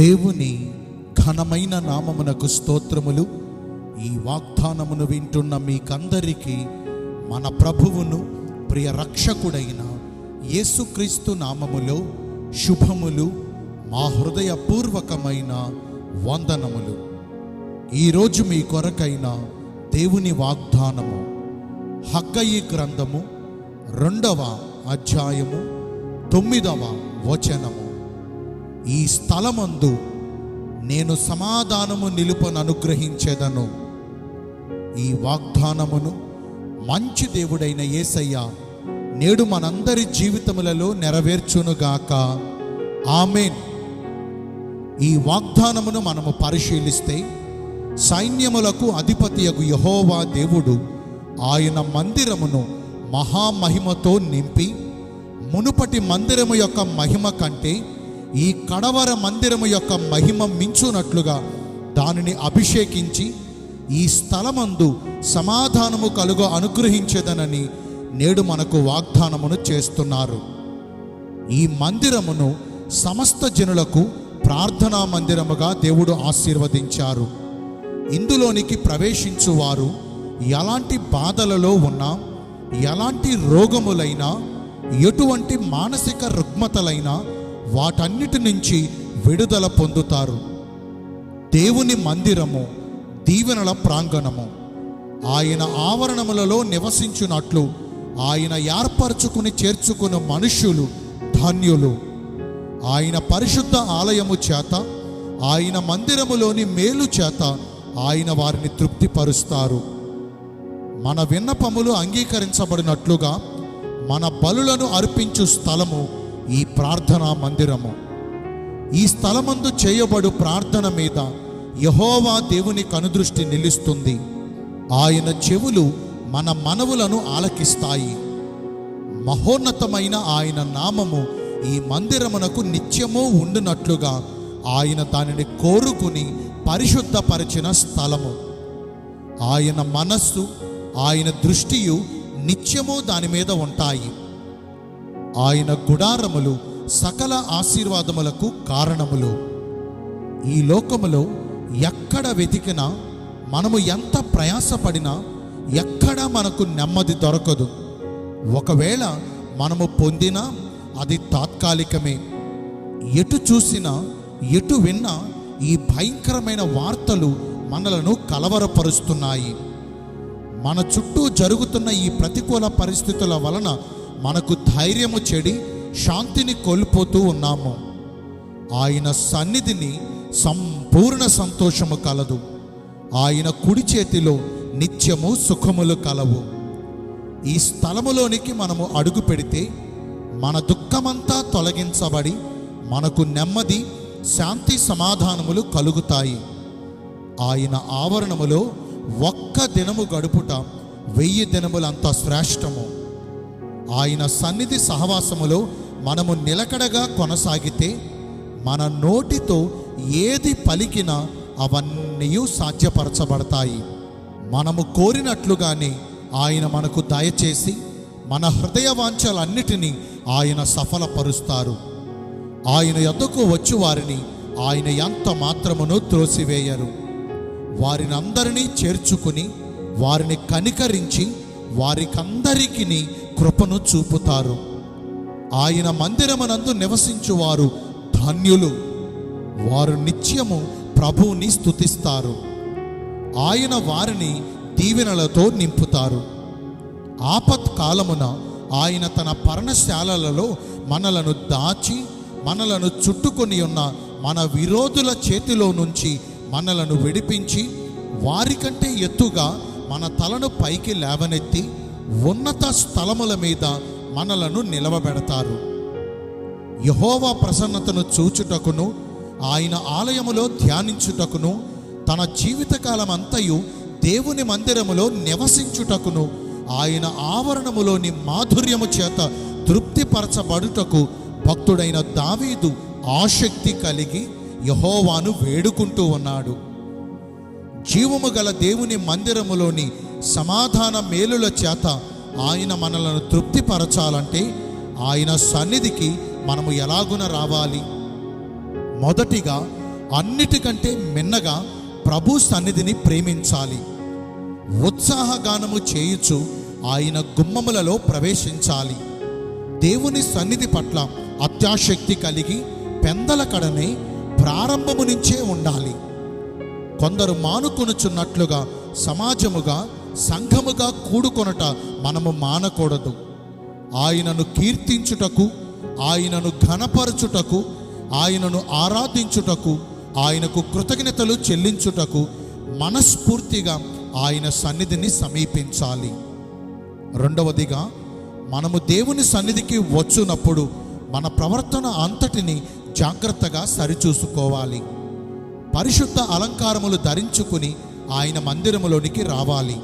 దేవుని ఘనమైన నామమునకు స్తోత్రములు. ఈ వాగ్దానమును వింటున్న మీకందరికీ మన ప్రభువును ప్రియ రక్షకుడైన యేసుక్రీస్తు నామములో శుభములు, మా హృదయపూర్వకమైన వందనములు. ఈరోజు మీ కొరకైన దేవుని వాగ్దానము హగ్గయి గ్రంథము 2వ అధ్యాయము 9వ వచనము. ఈ స్థలమందు నేను సమాధానము నిలుపను అనుగ్రహించేదను. ఈ వాగ్దానమును మంచి దేవుడైన యేసయ్య నేడు మనందరి జీవితములలో నెరవేర్చునుగాక. ఆమేన్. ఈ వాగ్దానమును మనము పరిశీలిస్తే, సైన్యములకు అధిపతియగు యెహోవా దేవుడు ఆయన మందిరమును మహామహిమతో నింపి, మునుపటి మందిరము యొక్క మహిమ కంటే ఈ కడవర మందిరము యొక్క మహిమ మించునట్లుగా దానిని అభిషేకించి ఈ స్థలమందు సమాధానము కలుగ అనుగ్రహించేదనని నేడు మనకు వాగ్దానమును చేస్తున్నారు. ఈ మందిరమును సమస్త జనులకు ప్రార్థనా మందిరముగా దేవుడు ఆశీర్వదించారు. ఇందులోనికి ప్రవేశించువారు ఎలాంటి బాధలలో ఉన్నా, ఎలాంటి రోగములైనా, ఎటువంటి మానసిక రుగ్మతలైనా వాటన్నిటి నుంచి విడుదల పొందుతారు. దేవుని మందిరము దీవెనల ప్రాంగణము. ఆయన ఆవరణములలో నివసించున్నట్లు ఆయన ఏర్పరచుకుని చేర్చుకున్న మనుష్యులు ధన్యులు. ఆయన పరిశుద్ధ ఆలయము చేత, ఆయన మందిరములోని మేలు చేత ఆయన వారిని తృప్తిపరుస్తారు. మన విన్నపములు అంగీకరించబడినట్లుగా మన బలులను అర్పించు స్థలము ఈ ప్రార్థనా మందిరము. ఈ స్థలమందు చేయబడు ప్రార్థన మీద యెహోవా దేవుని కనుదృష్టి నిలుస్తుంది. ఆయన చెవులు మన మనవులను ఆలకిస్తాయి. మహోన్నతమైన ఆయన నామము ఈ మందిరమునకు నిత్యము ఉండునట్లుగా ఆయన దానిని కోరుకుని పరిశుద్ధపరిచిన స్థలము. ఆయన మనస్సు, ఆయన దృష్టియు నిత్యము దాని మీద ఉంటాయి. ఆయన గుడారములు సకల ఆశీర్వాదములకు కారణములు. ఈ లోకములో ఎక్కడ వెతికినా, మనము ఎంత ప్రయాసపడినా ఎక్కడ మనకు నెమ్మది దొరకదు. ఒకవేళ మనము పొందినా అది తాత్కాలికమే. ఎటు చూసినా, ఎటు విన్నా ఈ భయంకరమైన వార్తలు మనలను కలవరపరుస్తున్నాయి. మన చుట్టూ జరుగుతున్న ఈ ప్రతికూల పరిస్థితుల వలన మనకు ధైర్యము చెడి శాంతిని కోల్పోతూ ఉన్నాము. ఆయన సన్నిధిని సంపూర్ణ సంతోషము కలదు. ఆయన కుడి చేతిలో నిత్యము సుఖములు కలవు. ఈ స్థలములోనికి మనము అడుగు పెడితే మన దుఃఖమంతా తొలగించబడి మనకు నెమ్మది, శాంతి, సమాధానములు కలుగుతాయి. ఆయన ఆవరణములో ఒక్క దినము గడుపుట 1000 దినములంత శ్రేష్టము. ఆయన సన్నిధి సహవాసములో మనము నిలకడగా కొనసాగితే మన నోటితో ఏది పలికినా అవన్నీ సాధ్యపరచబడతాయి. మనము కోరినట్లుగానే ఆయన మనకు దయచేసి మన హృదయ వాంఛలన్నిటినీ ఆయన సఫలపరుస్తారు. ఆయన యొద్దకు వచ్చు వారిని ఆయన ఎంత మాత్రమును త్రోసివేయరు. వారిని అందరినీ చేర్చుకుని వారిని కనికరించి వారికందరికీ కృపను చూపుతారు. ఆయన మందిరమునందు నివసించువారు ధన్యులు. వారు నిత్యము ప్రభువుని స్తుతిస్తారు. ఆయన వారిని దీవెనలతో నింపుతారు. ఆపత్కాలమున ఆయన తన పర్ణశాలలలో మనలను దాచి, మనలను చుట్టుకొని ఉన్న మన విరోధుల చేతిలో నుంచి మనలను విడిపించి, వారికంటే ఎత్తుగా మన తలను పైకి లేవనెత్తి ఉన్నత స్థలముల మీద మనలను నిలవబెడతారు. యెహోవా ప్రసన్నతను చూచుటకును, ఆయన ఆలయములో ధ్యానించుటకును, తన జీవితకాలమంతయు దేవుని మందిరములో నివసించుటకును, ఆయన ఆవరణములోని మాధుర్యము చేత తృప్తిపరచబడుటకు భక్తుడైన దావీదు ఆసక్తి కలిగి యెహోవాను వేడుకుంటూ ఉన్నాడు. జీవము గల దేవుని మందిరములోని సమాధాన మేలుల చేత ఆయన మనలను తృప్తిపరచాలంటే ఆయన సన్నిధికి మనము ఎలాగున రావాలి? మొదటిగా అన్నిటికంటే మిన్నగా ప్రభు సన్నిధిని ప్రేమించాలి. ఉత్సాహగానము చేయుచు ఆయన గుమ్మములలో ప్రవేశించాలి. దేవుని సన్నిధి పట్ల అత్యాశక్తి కలిగి పెందల కడనే ప్రారంభము నుంచే ఉండాలి. కొందరు మానుకొనుచున్నట్లుగా సమాజముగా సంఘముగా కూడుకొనట మనము మానకూడదు. ఆయనను కీర్తించుటకు, ఆయనను ఘనపరచుటకు, ఆయనను ఆరాధించుటకు, ఆయనకు కృతజ్ఞతలు చెల్లించుటకు మనస్ఫూర్తిగా ఆయన సన్నిధిని సమీపించాలి. రెండవదిగా, మనము దేవుని సన్నిధికి వచ్చునప్పుడు మన ప్రవర్తన అంతటిని జాగ్రత్తగా సరిచూసుకోవాలి. పరిశుద్ధ అలంకారములు ధరించుకుని ఆయన మందిరములోనికి రావాలి.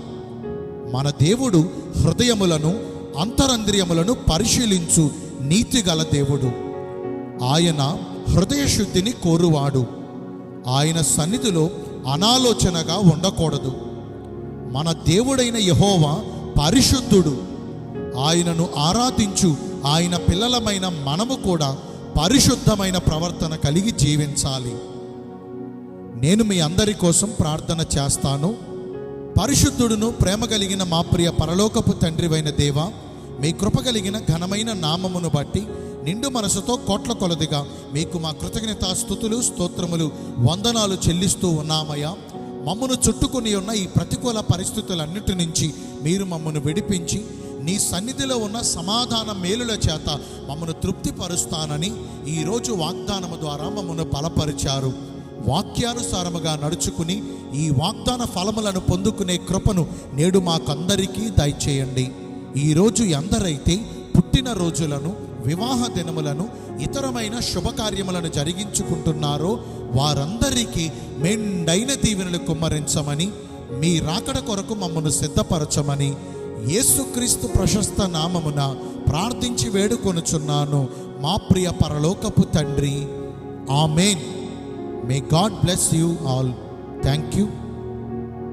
మన దేవుడు హృదయములను అంతరంద్రియములను పరిశీలించు నీతిగల దేవుడు. ఆయన హృదయ శుద్ధిని కోరువాడు. ఆయన సన్నిధిలో అనాలోచనగా ఉండకూడదు. మన దేవుడైన యెహోవా పరిశుద్ధుడు. ఆయనను ఆరాధించు ఆయన పిల్లలమైన మనము కూడా పరిశుద్ధమైన ప్రవర్తన కలిగి జీవించాలి. నేను మీ అందరి కోసం ప్రార్థన చేస్తాను. పరిశుద్ధుడును ప్రేమ కలిగిన మా ప్రియ పరలోకపు తండ్రివైన దేవా, మీ కృప కలిగిన ఘనమైన నామమును బట్టి నిండు మనసుతో కోట్ల కొలదిగా మీకు మా కృతజ్ఞతాస్తుతులు, స్తోత్రములు, వందనాలు చెల్లిస్తూ ఉన్నామయ్యా. మమ్మను చుట్టుకొని ఉన్న ఈ ప్రతికూల పరిస్థితులన్నిటి నుంచి మీరు మమ్మను విడిపించి నీ సన్నిధిలో ఉన్న సమాధాన మేలుల చేత మమ్మను తృప్తిపరుస్తానని ఈరోజు వాగ్దానము ద్వారా మమ్మను బలపరిచారు. వాక్యానుసారముగా నడుచుకుని ఈ వాగ్దాన ఫలములను పొందుకునే కృపను నేడు మాకందరికీ దయచేయండి. ఈరోజు ఎందరైతే పుట్టిన రోజులను, వివాహ దినములను, ఇతరమైన శుభకార్యములను జరిగించుకుంటున్నారో వారందరికీ మెండైన దీవెనలు కుమ్మరించమని, మీ రాకడ కొరకు మమ్మను సిద్ధపరచమని యేసుక్రీస్తు ప్రశస్త నామమున ప్రార్థించి వేడుకొనుచున్నాను మా ప్రియ పరలోకపు తండ్రి. ఆమేన్. May God bless you all. Thank you.